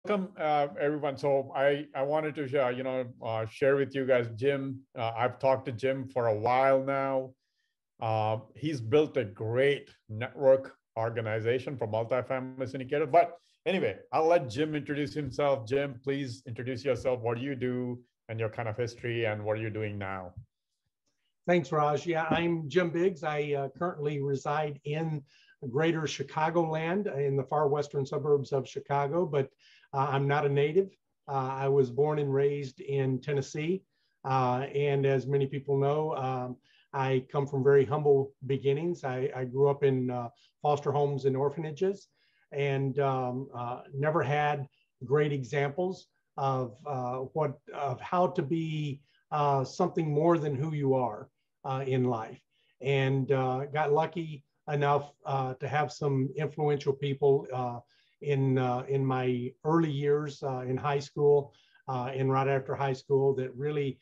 welcome everyone. So I wanted to share with you guys Jim. I've talked to Jim for a while now. He's built a great network organization for multifamily syndicators. But anyway, I'll let Jim introduce himself. Jim, please introduce yourself. What do you do and your kind of history and what are you doing now? Thanks, Raj. Yeah, I'm Jim Biggs. I currently reside in greater Chicagoland in the far western suburbs of Chicago, but I'm not a native. I was born and raised in Tennessee. And as many people know, I come from very humble beginnings. I grew up in foster homes and orphanages and never had great examples of how to be something more than who you are in life, and got lucky enough to have some influential people in my early years in high school and right after high school that really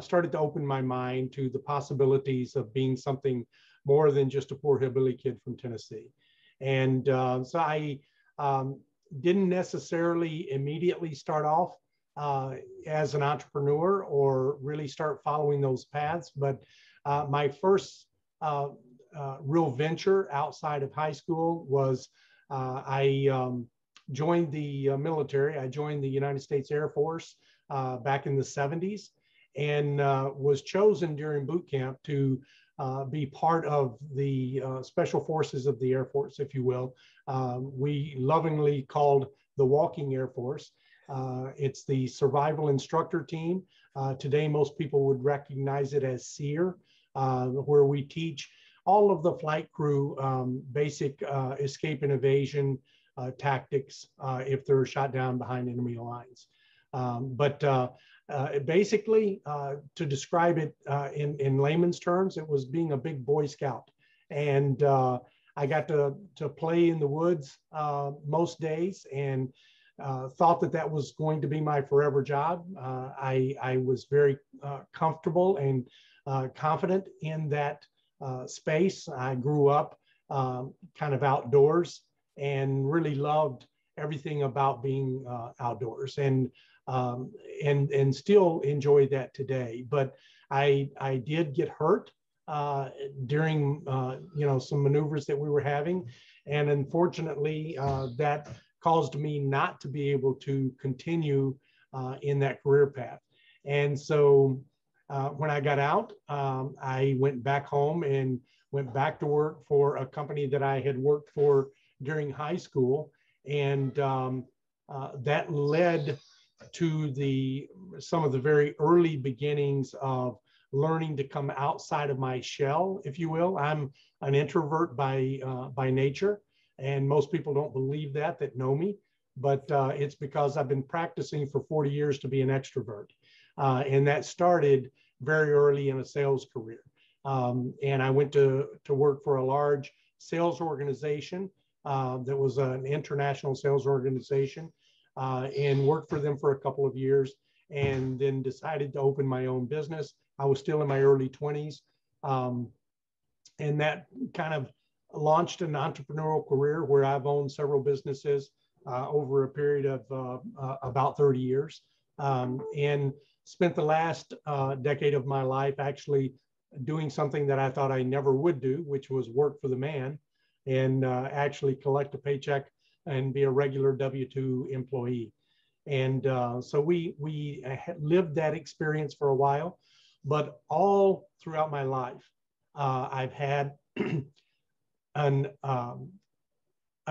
started to open my mind to the possibilities of being something more than just a poor hillbilly kid from Tennessee. And so I didn't necessarily immediately start off as an entrepreneur or really start following those paths, but my first real venture outside of high school was I joined the military. I joined the United States Air Force back in the 70s and was chosen during boot camp to be part of the special forces of the Air Force, if you will. We lovingly called the Walking Air Force. It's the survival instructor team. Today, most people would recognize it as SEER, where we teach all of the flight crew basic escape and evasion tactics if they're shot down behind enemy lines. Basically, to describe it in layman's terms, it was being a big Boy Scout. And I got to play in the woods most days and thought that was going to be my forever job. I was very comfortable and confident in that space. I grew up kind of outdoors and really loved everything about being outdoors and still enjoy that today. But I did get hurt during some maneuvers that we were having, and unfortunately that caused me not to be able to continue in that career path. And so when I got out, I went back home and went back to work for a company that I had worked for during high school. And that led to some of the very early beginnings of learning to come outside of my shell, if you will. I'm an introvert by nature, and most people don't believe that know me, but it's because I've been practicing for 40 years to be an extrovert. And that started very early in a sales career. And I went to work for a large sales organization that was an international sales organization, and worked for them for a couple of years, and then decided to open my own business. I was still in my early 20s. And that kind of launched an entrepreneurial career where I've owned several businesses over a period of about 30 years. And spent the last decade of my life actually doing something that I thought I never would do, which was work for the man and actually collect a paycheck and be a regular W-2 employee. And so we lived that experience for a while, but all throughout my life, I've had a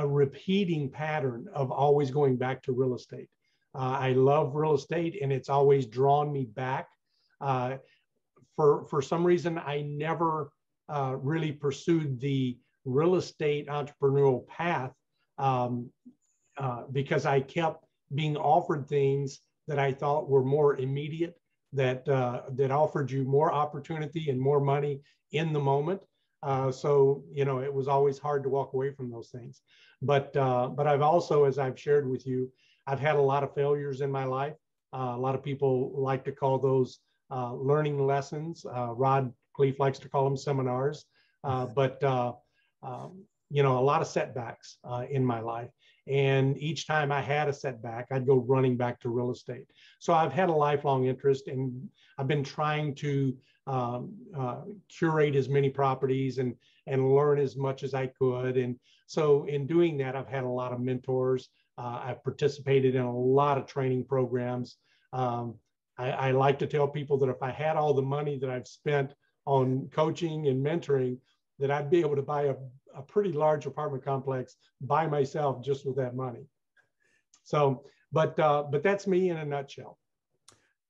repeating pattern of always going back to real estate. I love real estate, and it's always drawn me back. For some reason, I never really pursued the real estate entrepreneurial path because I kept being offered things that I thought were more immediate, that offered you more opportunity and more money in the moment. So it was always hard to walk away from those things. But I've also, as I've shared with you, I've had a lot of failures in my life. A lot of people like to call those learning lessons. Rod Cleef likes to call them seminars. But a lot of setbacks in my life. And each time I had a setback, I'd go running back to real estate. So I've had a lifelong interest, and I've been trying to curate as many properties and learn as much as I could. And so in doing that, I've had a lot of mentors. I've participated in a lot of training programs. I like to tell people that if I had all the money that I've spent on coaching and mentoring, that I'd be able to buy a pretty large apartment complex by myself just with that money. So, but that's me in a nutshell.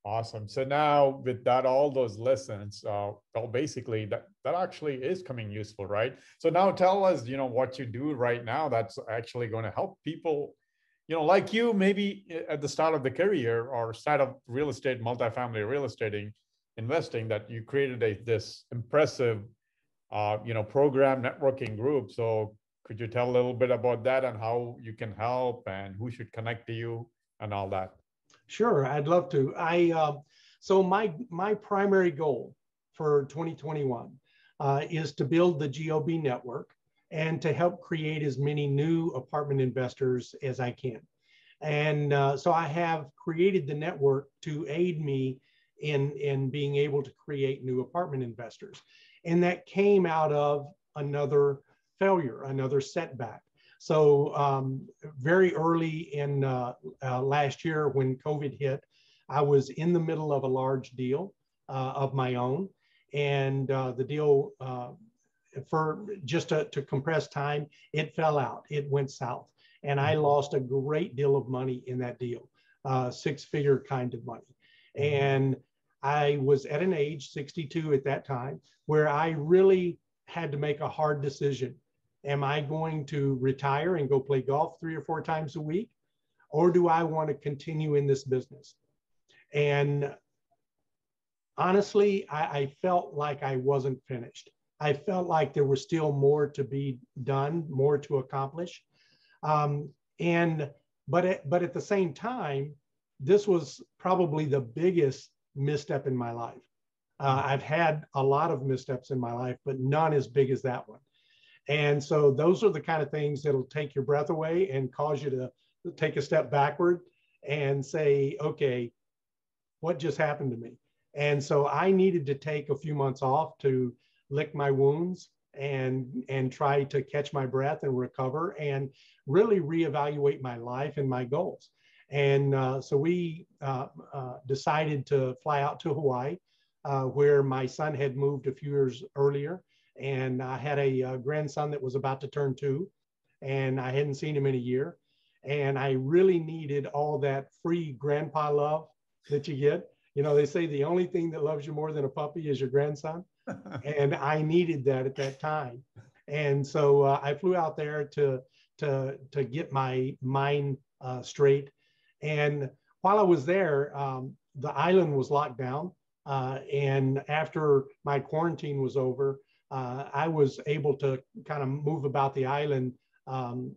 Awesome. So now with that, all those lessons, well, basically that actually is coming useful, right? So now tell us, what you do right now that's actually going to help people, like you, maybe at the start of the career or start of real estate, multifamily real estate investing, that you created this impressive, program networking group. So could you tell a little bit about that and how you can help and who should connect to you and all that? Sure, I'd love to. So my primary goal for 2021 is to build the GOB network and to help create as many new apartment investors as I can. And so I have created the network to aid me in being able to create new apartment investors. And that came out of another failure, another setback. So very early in last year when COVID hit, I was in the middle of a large deal of my own. And the deal, for just to compress time, it fell out, it went south. And I lost a great deal of money in that deal, six-figure kind of money. And I was at an age, 62 at that time, where I really had to make a hard decision. Am I going to retire and go play golf 3 or 4 times a week? Or do I want to continue in this business? And honestly, I felt like I wasn't finished. I felt like there was still more to be done, more to accomplish. But at the same time, this was probably the biggest misstep in my life. I've had a lot of missteps in my life, but none as big as that one. And so those are the kind of things that'll take your breath away and cause you to take a step backward and say, okay, what just happened to me? And so I needed to take a few months off to lick my wounds and try to catch my breath and recover and really reevaluate my life and my goals. And so we decided to fly out to Hawaii, where my son had moved a few years earlier. And I had a grandson that was about to turn 2, and I hadn't seen him in a year. And I really needed all that free grandpa love that you get. They say the only thing that loves you more than a puppy is your grandson. And I needed that at that time. And so I flew out there to get my mind straight. And while I was there, the island was locked down. And after my quarantine was over, I was able to kind of move about the island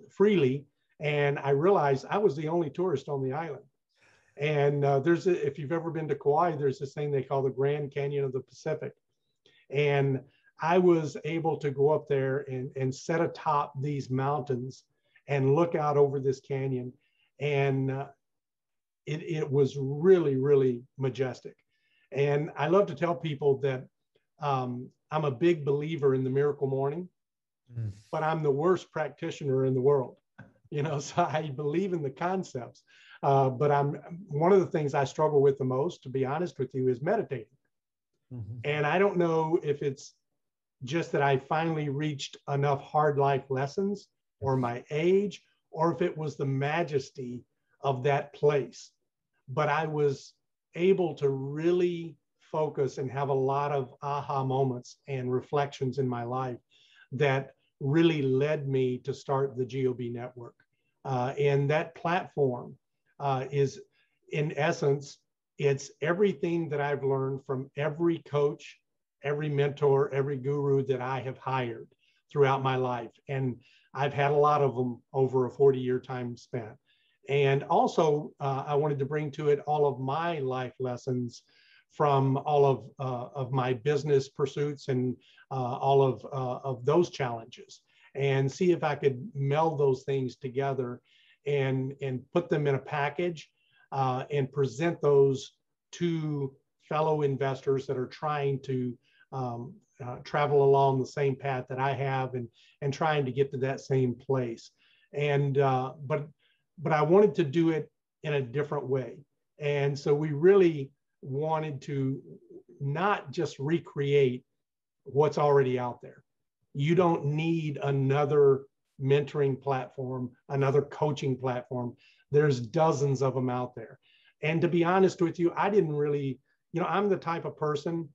freely. And I realized I was the only tourist on the island. And if you've ever been to Kauai, there's this thing they call the Grand Canyon of the Pacific. And I was able to go up there and sit atop these mountains and look out over this canyon. And it was really, really majestic. And I love to tell people that I'm a big believer in the miracle morning, but I'm the worst practitioner in the world. So I believe in the concepts, but one of the things I struggle with the most, to be honest with you, is meditating. And I don't know if it's just that I finally reached enough hard life lessons or my age, or if it was the majesty of that place. But I was able to really focus and have a lot of aha moments and reflections in my life that really led me to start the GOB network. And that platform is, in essence, it's everything that I've learned from every coach, every mentor, every guru that I have hired throughout my life. And I've had a lot of them over a 40-year time span. And also, I wanted to bring to it all of my life lessons from all of my business pursuits and all of those challenges, and see if I could meld those things together and put them in a package and present those to fellow investors that are trying to travel along the same path that I have and trying to get to that same place. And but I wanted to do it in a different way. And so we really wanted to not just recreate what's already out there. You don't need another mentoring platform, another coaching platform. There's dozens of them out there. And to be honest with you, I didn't really, I'm the type of person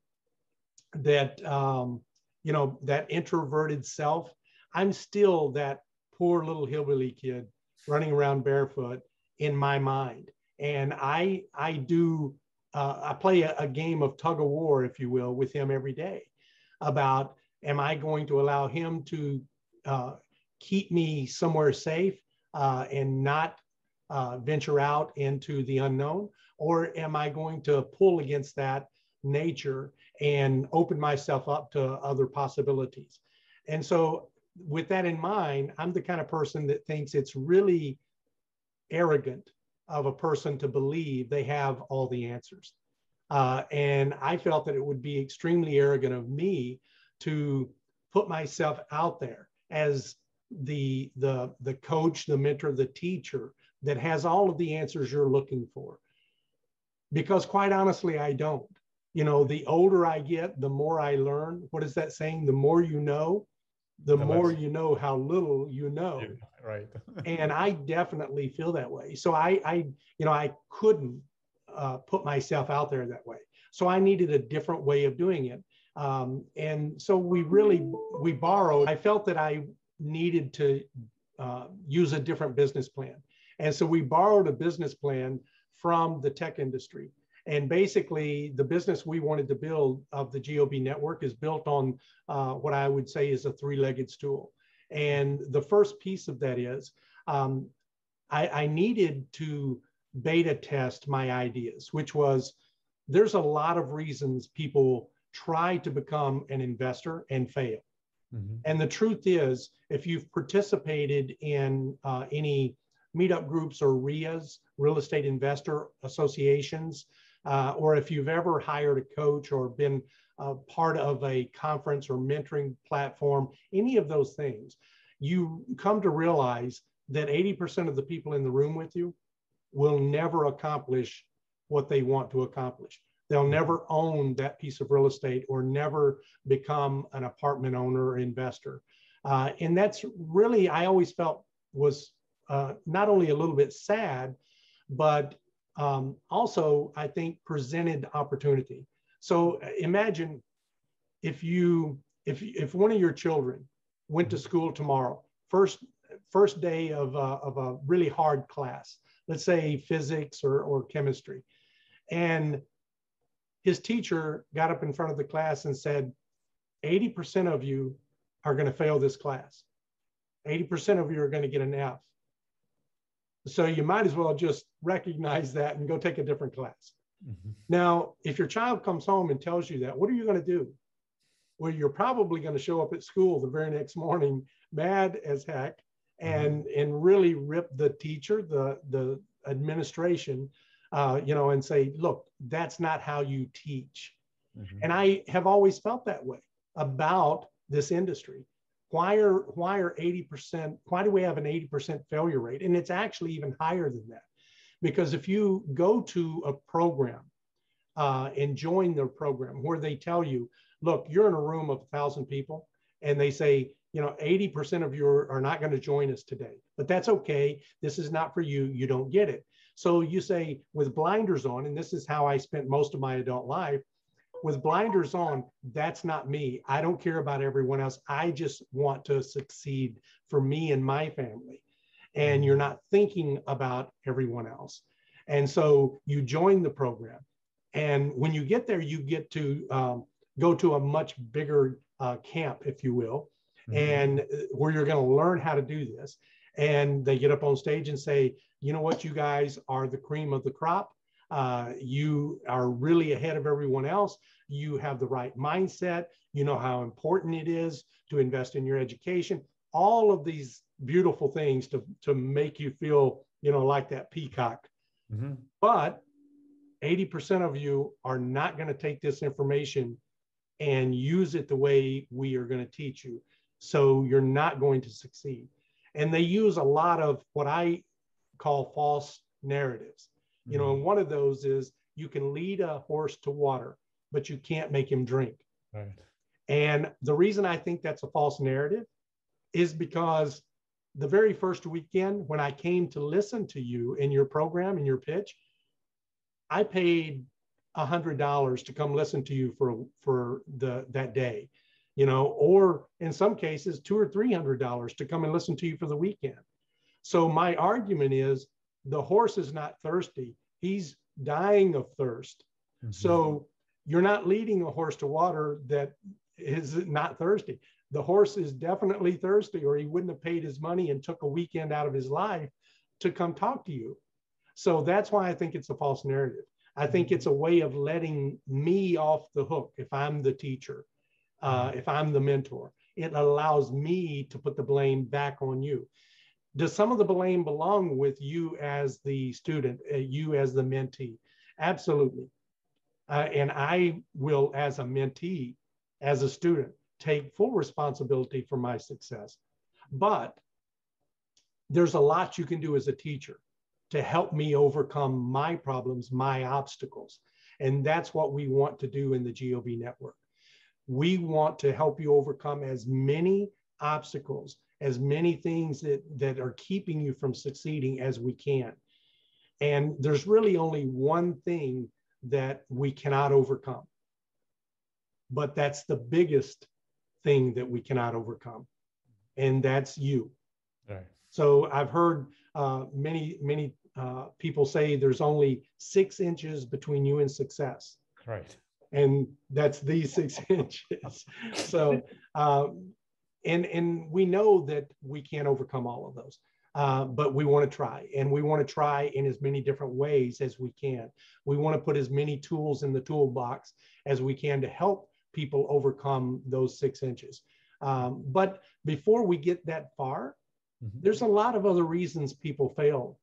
that, that introverted self. I'm still that poor little hillbilly kid running around barefoot in my mind. And I play a game of tug of war, if you will, with him every day about, am I going to allow him to keep me somewhere safe and not venture out into the unknown? Or am I going to pull against that nature and open myself up to other possibilities? And so with that in mind, I'm the kind of person that thinks it's really arrogant of a person to believe they have all the answers. And I felt that it would be extremely arrogant of me to put myself out there as the coach, the mentor, the teacher that has all of the answers you're looking for. Because quite honestly, I don't. The older I get, the more I learn. What is that saying? The more you know, the more you know how little you know. Yeah, right. And I definitely feel that way. So I couldn't put myself out there that way. So I needed a different way of doing it. And so we borrowed. I felt that I needed to use a different business plan. And so we borrowed a business plan from the tech industry. And basically, the business we wanted to build of the GOB network is built on what I would say is a three-legged stool. And the first piece of that is I needed to beta test my ideas, which was there's a lot of reasons people try to become an investor and fail. Mm-hmm. And the truth is, if you've participated in any meetup groups or RIAs, real estate investor associations, or if you've ever hired a coach or been part of a conference or mentoring platform, any of those things, you come to realize that 80% of the people in the room with you will never accomplish what they want to accomplish. They'll never own that piece of real estate or never become an apartment owner or investor. And that's really, I always felt was not only a little bit sad, but also I think presented opportunity. So imagine if one of your children went to school tomorrow, first day of a really hard class, let's say physics or chemistry, and his teacher got up in front of the class and said, 80% of you are going to fail this class. 80% of you are going to get an F. So you might as well just recognize that and go take a different class. Mm-hmm. Now, if your child comes home and tells you that, what are you going to do? Well, you're probably going to show up at school the very next morning, mad as heck, and really rip the teacher, the administration, and say, look, that's not how you teach. Mm-hmm. And I have always felt that way about this industry. Why are 80%, why do we have an 80% failure rate? And it's actually even higher than that. Because if you go to a program and join the program where they tell you, look, you're in a room of 1,000 people, and they say, 80% of you are not going to join us today, but that's okay. This is not for you. You don't get it. So you say, with blinders on, and this is how I spent most of my adult life, with blinders on, that's not me. I don't care about everyone else. I just want to succeed for me and my family. And you're not thinking about everyone else. And so you join the program. And when you get there, you get to go to a much bigger camp, if you will, and where you're going to learn how to do this. And they get up on stage and say, you know what, you guys are the cream of the crop. You are really ahead of everyone else. You have the right mindset. You know how important it is to invest in your education. all of these beautiful things to make you feel, like that peacock. Mm-hmm. But 80% of you are not going to take this information and use it the way we are going to teach you. So you're not going to succeed. And they use a lot of what I call false narratives. Mm-hmm. And one of those is you can lead a horse to water, but you can't make him drink. Right. And the reason I think that's a false narrative is because the very first weekend when I came to listen to you in your program, in your pitch, I paid $100 to come listen to you for that day, or in some cases $200 or $300 to come and listen to you for the weekend. So my argument is the horse is not thirsty. He's dying of thirst. Mm-hmm. So you're not leading a horse to water that is not thirsty. The horse is definitely thirsty, or he wouldn't have paid his money and took a weekend out of his life to come talk to you. So that's why I think it's a false narrative. I think it's a way of letting me off the hook if I'm the teacher, if I'm the mentor. It allows me to put the blame back on you. Does some of the blame belong with you as the student, you as the mentee? Absolutely. And I will, as a mentee, as a student, take full responsibility for my success. But there's a lot you can do as a teacher to help me overcome my problems, my obstacles. And that's what we want to do in the GOB network. We want to help you overcome as many obstacles, as many things that are keeping you from succeeding as we can. And there's really only one thing that we cannot overcome, but that's the biggest thing that we cannot overcome, and that's you. Right. So I've heard many people say there's only 6 inches between you and success. Right. And that's these 6 inches. So, and we know that we can't overcome all of those, but we want to try, and we want to try in as many different ways as we can. We want to put as many tools in the toolbox as we can to help people overcome those 6 inches. But before we get that far, mm-hmm. there's a lot of other reasons people fail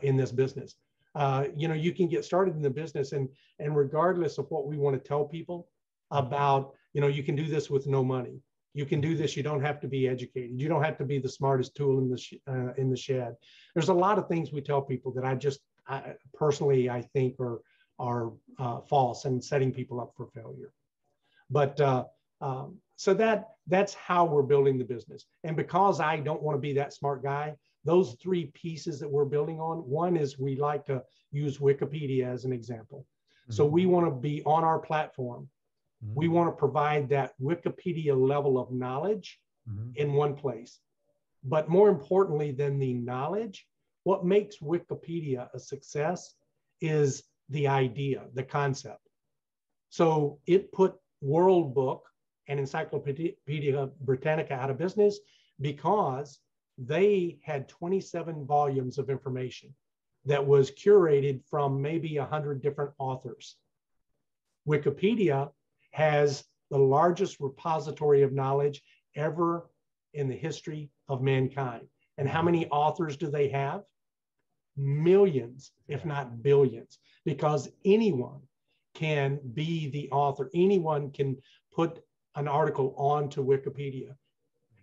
in this business. You can get started in the business, and regardless of what we want to tell people about, you can do this with no money. You can do this. You don't have to be educated. You don't have to be the smartest tool in the shed. There's a lot of things we tell people that I personally think are false and setting people up for failure. But so that's how we're building the business. And because I don't want to be that smart guy, those 3 pieces that we're building on, one is we like to use Wikipedia as an example. Mm-hmm. So we want to be on our platform. Mm-hmm. We want to provide that Wikipedia level of knowledge mm-hmm. in one place. But more importantly than the knowledge, what makes Wikipedia a success is the idea, the concept. So it put World Book and Encyclopedia Britannica out of business because they had 27 volumes of information that was curated from maybe 100 different authors. Wikipedia has the largest repository of knowledge ever in the history of mankind. And how many authors do they have? Millions, if not billions, because anyone can be the author. Anyone can put an article onto Wikipedia.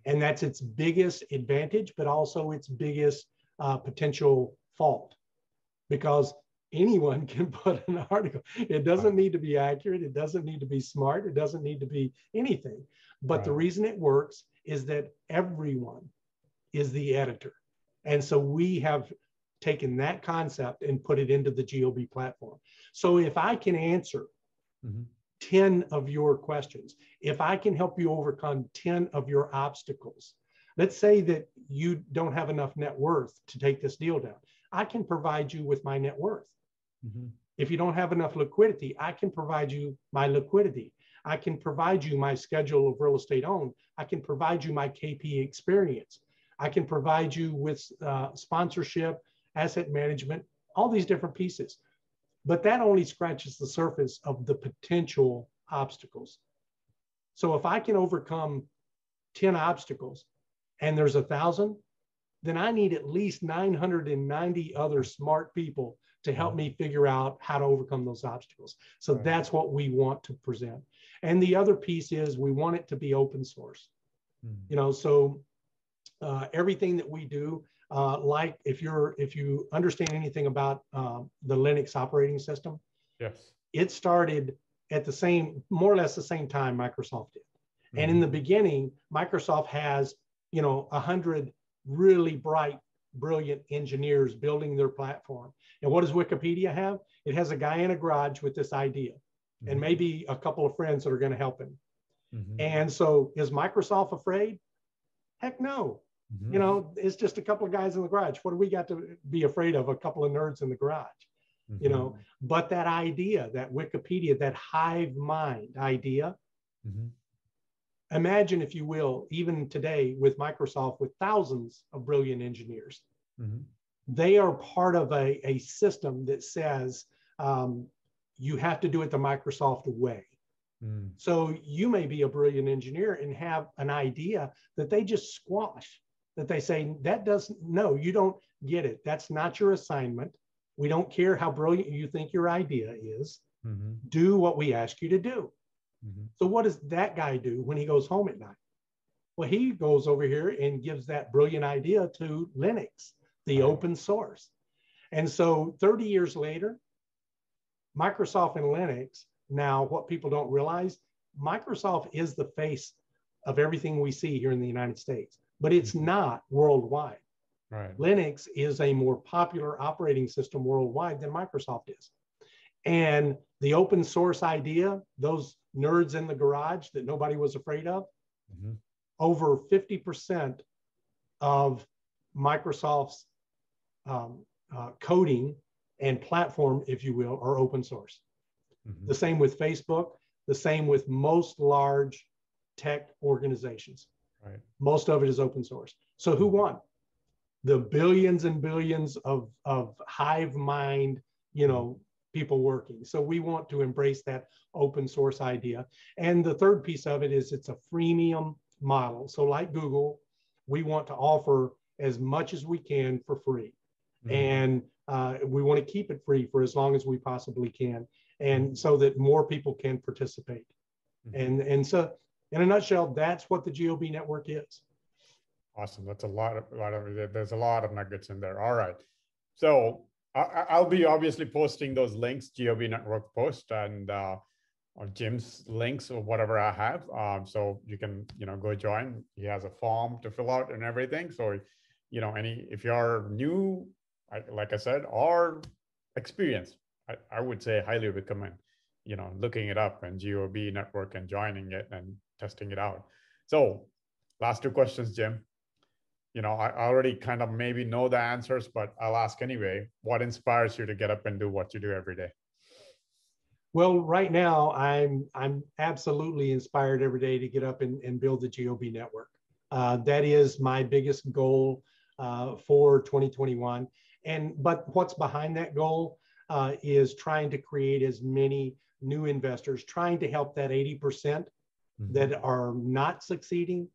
And that's its biggest advantage, but also its biggest potential fault, because anyone can put an article. It doesn't need to be accurate. It doesn't need to be smart. It doesn't need to be anything. But the reason it works is that everyone is the editor. And so we have taken that concept and put it into the GOB platform. So if I can answer mm-hmm. 10 of your questions, if I can help you overcome 10 of your obstacles, let's say that you don't have enough net worth to take this deal down. I can provide you with my net worth. Mm-hmm. If you don't have enough liquidity, I can provide you my liquidity. I can provide you my schedule of real estate owned. I can provide you my KP experience. I can provide you with sponsorship, asset management, all these different pieces. But that only scratches the surface of the potential obstacles. So if I can overcome 10 obstacles and there's 1,000, then I need at least 990 other smart people to help me figure out how to overcome those obstacles. So that's what we want to present. And the other piece is we want it to be open source. You know, so everything that we do, like if you understand anything about the Linux operating system, yes, it started at the same, more or less the same time Microsoft did. And in the beginning, Microsoft has, you know, 100 really bright, brilliant engineers building their platform. And what does Wikipedia have? It has a guy in a garage with this idea and maybe a couple of friends that are going to help him. And so is Microsoft afraid? Heck no. You know, it's just a couple of guys in the garage. What do we got to be afraid of? A couple of nerds in the garage, you know, but that idea, that Wikipedia, that hive mind idea, imagine, if you will, even today with Microsoft, with thousands of brilliant engineers, they are part of a system that says you have to do it the Microsoft way. So you may be a brilliant engineer and have an idea that they just squash, that they say, that doesn't, no, you don't get it. That's not your assignment. We don't care how brilliant you think your idea is. Do what we ask you to do. So what does that guy do when he goes home at night? Well, he goes over here and gives that brilliant idea to Linux, the open source. And so 30 years later, Microsoft and Linux, now what people don't realize, Microsoft is the face of everything we see here in the United States, but it's not worldwide. Linux is a more popular operating system worldwide than Microsoft is. And the open source idea, those nerds in the garage that nobody was afraid of, over 50% of Microsoft's coding and platform, if you will, are open source. The same with Facebook, the same with most large tech organizations. Most of it is open source. So who won? The billions and billions of hive mind, you know, people working. So we want to embrace that open source idea. And the third piece of it is it's a freemium model. So like Google, we want to offer as much as we can for free. And we want to keep it free for as long as we possibly can. And so that more people can participate. And so in a nutshell, that's what the GOB network is. Awesome. That's a lot of there's a lot of nuggets in there. All right. So I'll be obviously posting those links, GOB network post, and or Jim's links or whatever I have. So you can, you know, go join. He has a form to fill out and everything. So, you know, if you're new, like I said, or experienced, I would say highly recommend, you know, looking it up and GOB network and joining it and testing it out. So last two questions, Jim. You know, I already kind of maybe know the answers, but I'll ask anyway. What inspires you to get up and do what you do every day? Well, right now, I'm absolutely inspired every day to get up and build the GOB network. That is my biggest goal for 2021. But what's behind that goal is trying to create as many new investors, trying to help that 80% that are not succeeding.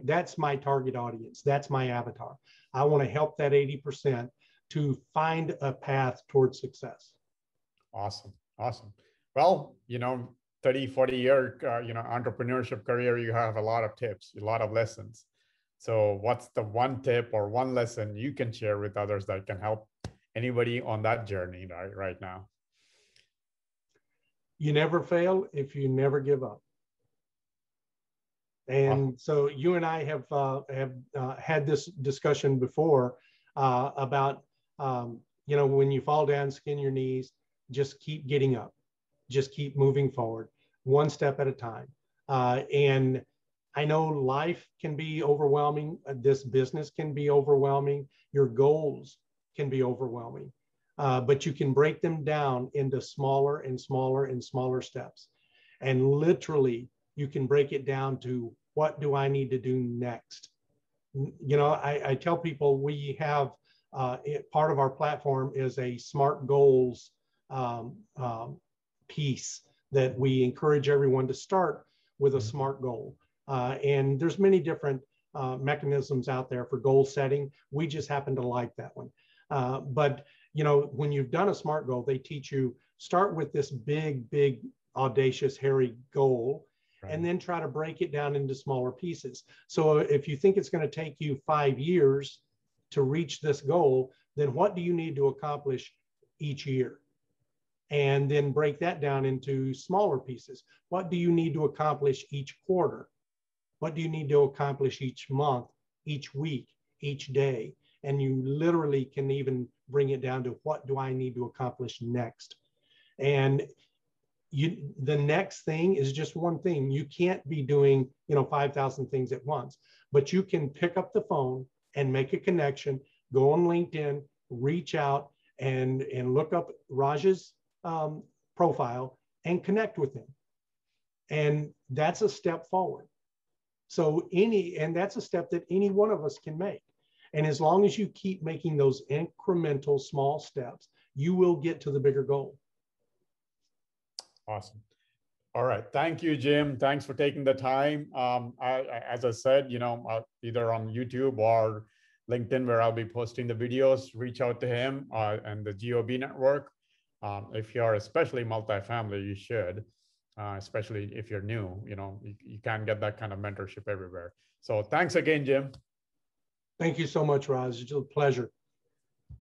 That's my target audience. That's my avatar. I want to help that 80% to find a path towards success. Awesome. Awesome. Well, you know, 30, 40-year, you know, entrepreneurship career, you have a lot of tips, a lot of lessons. So what's the one tip or one lesson you can share with others that can help anybody on that journey right now? You never fail if you never give up. And so you and I have had this discussion before about, you know, when you fall down, skin your knees, just keep getting up, just keep moving forward, one step at a time. And I know life can be overwhelming. This business can be overwhelming. Your goals can be overwhelming, but you can break them down into smaller and smaller and smaller steps. And literally, you can break it down to what do I need to do next? You know, I tell people we have part of our platform is a SMART goals piece that we encourage everyone to start with a SMART goal. And there's many different mechanisms out there for goal setting. We just happen to like that one. But you know, when you've done a SMART goal, they teach you start with this big, audacious, hairy goal, right, and then try to break it down into smaller pieces. So if you think it's going to take you 5 years to reach this goal, then what do you need to accomplish each year? And then break that down into smaller pieces. What do you need to accomplish each quarter? What do you need to accomplish each month, each week, each day? And you literally can even bring it down to what do I need to accomplish next? And the next thing is just one thing. You can't be doing, 5,000 things at once, but you can pick up the phone and make a connection, go on LinkedIn, reach out and look up Raj's profile and connect with him. And that's a step forward. So that's a step that any one of us can make. And as long as you keep making those incremental small steps, you will get to the bigger goal. Awesome. All right. Thank you, Jim. Thanks for taking the time. As I said, either on YouTube or LinkedIn, where I'll be posting the videos, reach out to him and the GOB network. If you're especially multifamily, you should, especially if you're new, you can't get that kind of mentorship everywhere. So thanks again, Jim. Thank you so much, Raj. It's a pleasure.